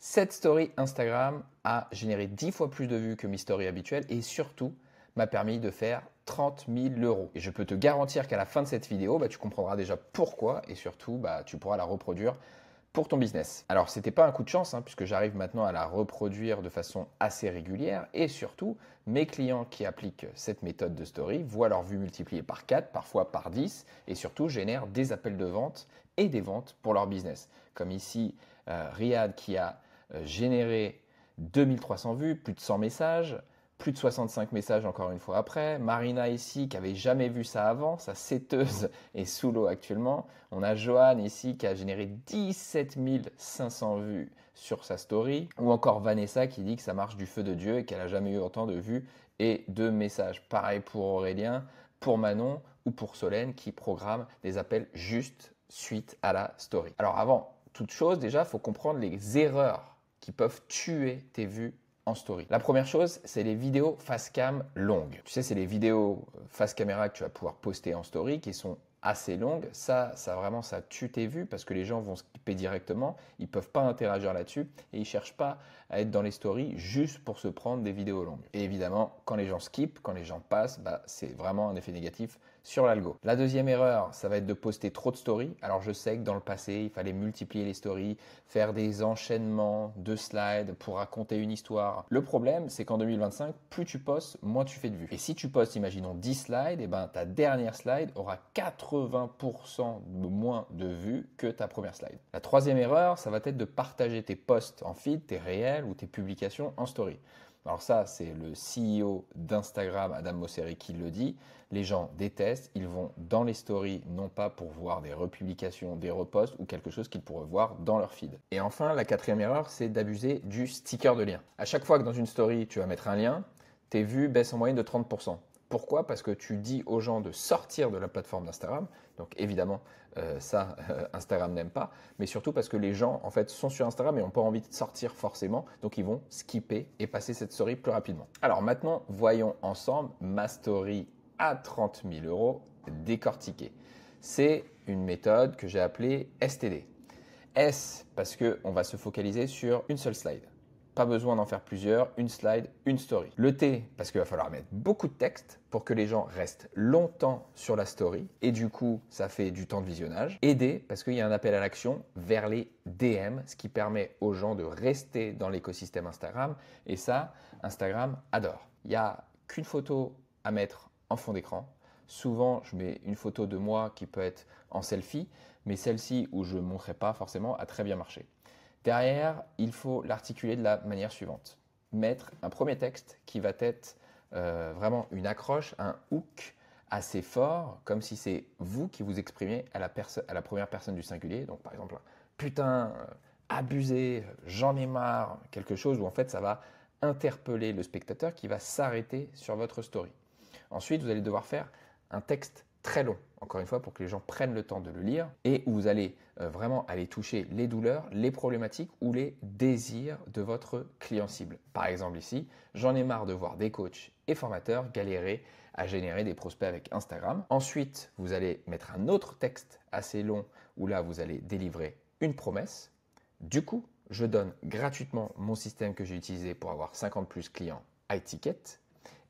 Cette story Instagram a généré 10 fois plus de vues que mes stories habituelles et surtout m'a permis de faire 30 000 euros. Et je peux te garantir qu'à la fin de cette vidéo, tu comprendras déjà pourquoi et surtout tu pourras la reproduire pour ton business. Alors, ce n'était pas un coup de chance puisque j'arrive maintenant à la reproduire de façon assez régulière et surtout, mes clients qui appliquent cette méthode de story voient leurs vues multipliées par 4, parfois par 10 et surtout génèrent des appels de vente et des ventes pour leur business. Comme ici, Riyad qui a généré 2300 vues, plus de 100 messages, plus de 65 messages encore une fois après. Marina ici qui avait jamais vu ça avant, sa seteuse est sous l'eau actuellement. On a Johan ici qui a généré 17 500 vues sur sa story. Ou encore Vanessa qui dit que ça marche du feu de Dieu et qu'elle n'a jamais eu autant de vues et de messages. Pareil pour Aurélien, pour Manon ou pour Solène qui programme des appels juste suite à la story. Alors avant toute chose, déjà, il faut comprendre les erreurs qui peuvent tuer tes vues en story. La première chose, c'est les vidéos face cam longues. Tu sais, c'est les vidéos face caméra que tu vas pouvoir poster en story qui sont assez longues. Ça tue tes vues parce que les gens vont skipper directement. Ils ne peuvent pas interagir là-dessus et ils ne cherchent pas à être dans les stories juste pour se prendre des vidéos longues. Et évidemment, quand les gens skippent, quand les gens passent, c'est vraiment un effet négatif sur l'algo. La deuxième erreur, ça va être de poster trop de stories. Alors je sais que dans le passé, il fallait multiplier les stories, faire des enchaînements de slides pour raconter une histoire. Le problème, c'est qu'en 2025, plus tu postes, moins tu fais de vues. Et si tu postes, imaginons 10 slides, et ta dernière slide aura 80% de moins de vues que ta première slide. La troisième erreur, ça va être de partager tes posts en feed, tes réels ou tes publications en story. Alors ça, c'est le CEO d'Instagram, Adam Mosseri, qui le dit. Les gens détestent, ils vont dans les stories, non pas pour voir des republications, des reposts ou quelque chose qu'ils pourraient voir dans leur feed. Et enfin, la quatrième erreur, c'est d'abuser du sticker de lien. À chaque fois que dans une story, tu vas mettre un lien, tes vues baissent en moyenne de 30%. Pourquoi? Parce que tu dis aux gens de sortir de la plateforme d'Instagram. Donc évidemment, Instagram n'aime pas. Mais surtout parce que les gens, en fait, sont sur Instagram et n'ont pas envie de sortir forcément. Donc ils vont skipper et passer cette story plus rapidement. Alors maintenant, voyons ensemble ma story à 30 000 euros décortiquée. C'est une méthode que j'ai appelée STD. S parce qu'on va se focaliser sur une seule slide. Pas besoin d'en faire plusieurs, une slide, une story. Le T, parce qu'il va falloir mettre beaucoup de texte pour que les gens restent longtemps sur la story et du coup, ça fait du temps de visionnage. Et D, parce qu'il y a un appel à l'action vers les DM, ce qui permet aux gens de rester dans l'écosystème Instagram et ça, Instagram adore. Il n'y a qu'une photo à mettre en fond d'écran. Souvent, je mets une photo de moi qui peut être en selfie, mais celle-ci où je ne montrerai pas forcément a très bien marché. Derrière, il faut l'articuler de la manière suivante. Mettre un premier texte qui va être vraiment une accroche, un hook assez fort, comme si c'est vous qui vous exprimez à la première personne du singulier. Donc par exemple, putain, abusé, j'en ai marre, quelque chose où en fait ça va interpeller le spectateur qui va s'arrêter sur votre story. Ensuite, vous allez devoir faire un texte très long, encore une fois, pour que les gens prennent le temps de le lire et où vous allez vraiment aller toucher les douleurs, les problématiques ou les désirs de votre client cible. Par exemple ici, j'en ai marre de voir des coachs et formateurs galérer à générer des prospects avec Instagram. Ensuite, vous allez mettre un autre texte assez long où là, vous allez délivrer une promesse. Du coup, je donne gratuitement mon système que j'ai utilisé pour avoir 50 plus clients high ticket.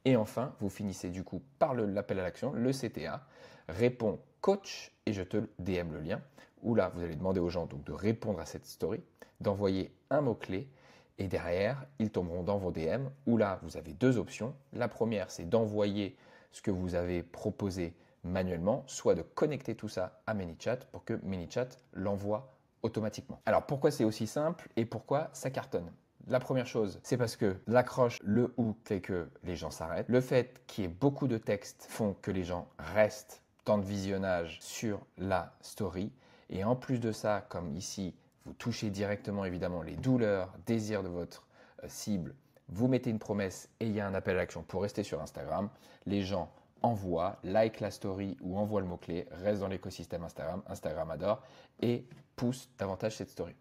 Et enfin, vous finissez du coup par l'appel à l'action, le CTA, réponds coach et je te DM le lien, où là, vous allez demander aux gens donc, de répondre à cette story, d'envoyer un mot-clé et derrière, ils tomberont dans vos DM, où là, vous avez deux options. La première, c'est d'envoyer ce que vous avez proposé manuellement, soit de connecter tout ça à ManyChat pour que ManyChat l'envoie automatiquement. Alors pourquoi c'est aussi simple et pourquoi ça cartonne? La première chose, c'est parce que l'accroche, le hook fait que les gens s'arrêtent. Le fait qu'il y ait beaucoup de textes font que les gens restent temps de visionnage sur la story. Et en plus de ça, comme ici, vous touchez directement évidemment les douleurs, désirs de votre cible. Vous mettez une promesse et il y a un appel à l'action pour rester sur Instagram. Les gens envoient, like la story ou envoient le mot-clé, restent dans l'écosystème Instagram, Instagram adore et pousse davantage cette story.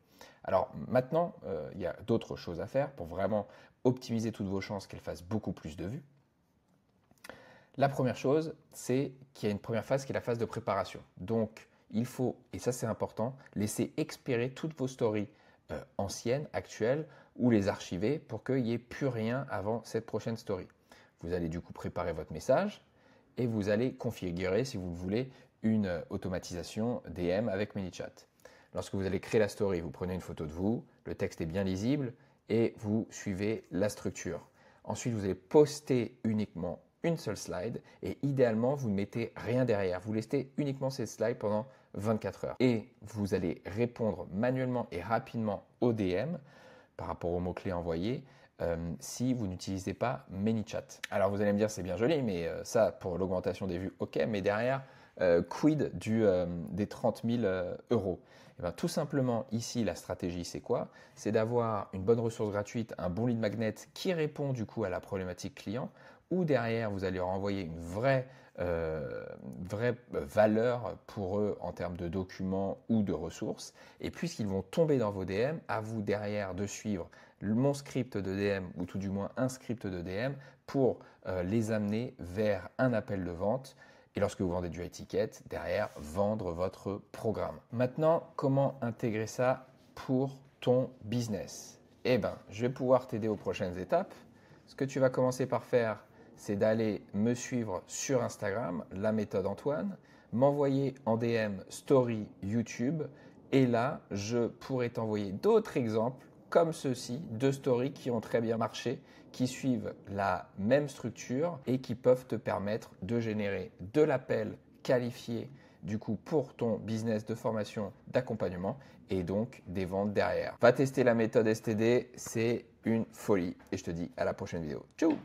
Alors maintenant, il y a d'autres choses à faire pour vraiment optimiser toutes vos chances qu'elles fassent beaucoup plus de vues. La première chose, c'est qu'il y a une première phase qui est la phase de préparation. Donc, il faut, et ça c'est important, laisser expirer toutes vos stories anciennes, actuelles, ou les archiver pour qu'il n'y ait plus rien avant cette prochaine story. Vous allez du coup préparer votre message et vous allez configurer, si vous le voulez, une automatisation DM avec ManyChat. Lorsque vous allez créer la story, vous prenez une photo de vous, le texte est bien lisible et vous suivez la structure. Ensuite, vous allez poster uniquement une seule slide et idéalement, vous ne mettez rien derrière. Vous laissez uniquement ces slides pendant 24 heures. Et vous allez répondre manuellement et rapidement aux DM par rapport aux mots-clés envoyés si vous n'utilisez pas ManyChat. Alors vous allez me dire c'est bien joli, mais ça pour l'augmentation des vues, ok, mais derrière, quid des 30 000 euros? Eh bien, tout simplement, ici, la stratégie, c'est quoi? C'est d'avoir une bonne ressource gratuite, un bon lead magnet qui répond du coup à la problématique client, ou derrière, vous allez leur envoyer une vraie valeur pour eux en termes de documents ou de ressources. Et puisqu'ils vont tomber dans vos DM, à vous derrière de suivre mon script de DM ou tout du moins un script de DM pour les amener vers un appel de vente. Et lorsque vous vendez du high ticket, derrière, vendre votre programme. Maintenant, comment intégrer ça pour ton business? Eh bien, je vais pouvoir t'aider aux prochaines étapes. Ce que tu vas commencer par faire, c'est d'aller me suivre sur Instagram, la méthode Antoine, m'envoyer en DM story YouTube et là, je pourrais t'envoyer d'autres exemples comme ceux-ci, de stories qui ont très bien marché, qui suivent la même structure et qui peuvent te permettre de générer de l'appel qualifié du coup pour ton business de formation, d'accompagnement et donc des ventes derrière. Va tester la méthode STD, c'est une folie et je te dis à la prochaine vidéo. Ciao!